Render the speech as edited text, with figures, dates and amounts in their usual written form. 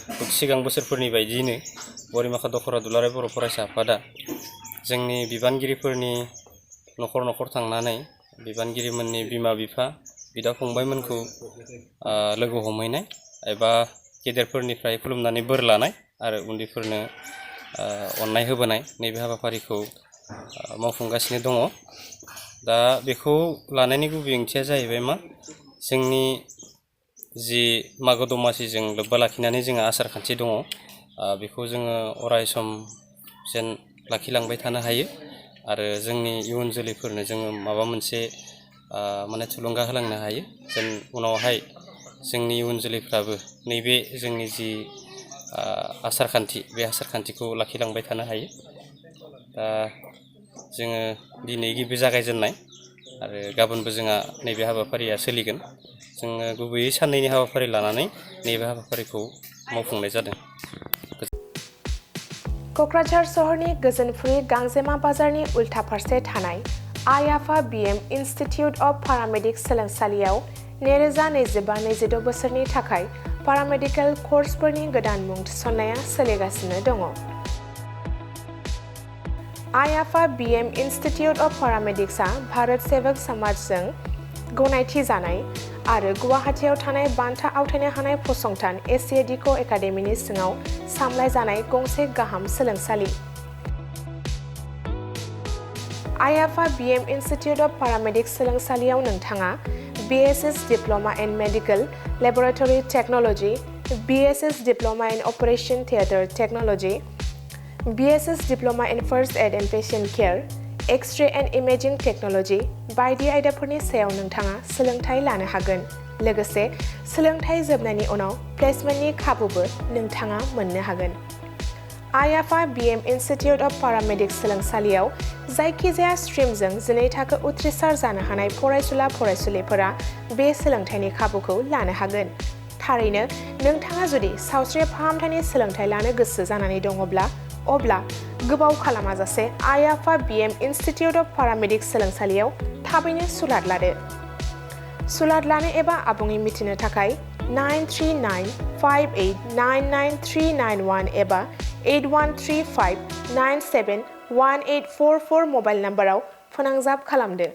सिगां बोसोरफोरनि बायदियैनो बरिमाखा दख'रा दुलाराय बर' फरायसा आफादा जोंनि बिबानगिरिफोरनि न'खर न'खर थांनानै बिबानगिरिमोननि बिमा बिफा बिदा फंबायमोनखौ लोगो हमहैनाय एबा गेदेरफोरनिफ्राय खुलुमनानै बोर लानाय आरो उन्दैफोरनो अननाय होबोनाय नैबे हाबाफारिखौ मावफुंगासिनो दङ। दा बेखौ लानायनि गुबै ओंथिया जाहैबाय मा जोंनि जि मागो दमासिजों लोब्बा लाखिनानै जोंहा आसार खान्थि दङ बेखौ जोङो अराय सम जेन लाखिलांबाय थानो हायो आरो जोंनि इयुन जोलैफोरनो जोङो माबा मोनसे माने थुलुंगा होलांनो हायो जेन उनावहाय जोंनि इयुन जोलैफ्राबो नैबे जोंनि जि आसार खान्थि बे आसार खान्थिखौ लाखिलांबाय थानो हायो। दा जोङो दिनै गिबि जागायजेननाय आरो गाबोनबो जोंहा नैबे हाबाफारिया सोलिगोन। जोङो गुबैयै साननैनि हाबाफारि लानानै नैबे हाबाफारिखौ मावफुंनाय जादों। क'क्राझार सहरनि गोजोनफुरि गांजेमा बाजारनि उल्था फारसे थानाय आइ आफा BM इन्स्टिटिउट अफ पारामेडिक सोलोंसालियाव 2025-26 बोसोरनि थाखाय पारामेडिकेल कर्सफोरनि गोदान मुं थिसननाया सोलिगासिनो दङ। आइ आफा BM इन्स्टिटिउट अफ पारामेडिक्सआ भारत सेवक समाजजों गनायथि जानाय आरो गुवाहाटीआव थानाय बान्था आवथायनो हानाय फसंथान ACADICO एकाडेमिनि सिङाव सामलायजानाय गंसे गाहाम सोलोंसालि। आइ आफा BM इन्स्टिटिउट अफ पारामेडिक्स सोलोंसालियाव नोंथाङा BSS diploma in medical laboratory technology, BSS diploma in operation theatre technology, BSS diploma in first aid and patient care, X-ray and imaging technology बायदि आयदाफोरनि सायाव नोंथाङा सोलोंथाय लानो हागोन। लोगोसे सोलोंथाय जोबनायनि उनाव प्लेसमेन्टनि खाबुबो नोंथाङा मोननो हागोन। आइ आफा BM इन्स्टिटिउट अफ पारामेडिक्स सोलोंसालियाव जायखिजाया स्ट्रिमजों 12 थाखो उथ्रिसार जानो हानाय फरायसुला फरायसुलिफोरा बे सोलोंथायनि खाबुखौ लानो हागोन। थारैनो नोंथाङा जुदि सावस्रि फाहामथायनि सोलोंथाय लानो गोसो जानानै दङब्ला अब्ला गोबाव खालामाजासे आइ आफा BM इन्स्टिटिउट अफ पारामेडिक्स सोलोंसालियाव थाबैनो सुलाद लादो। सुलाद लानो एबा आबुङै मिथिनो थाखाय 9395899391 एबा 8135971844 मबाइल नाम्बाराव फोनांजाब खालामदो।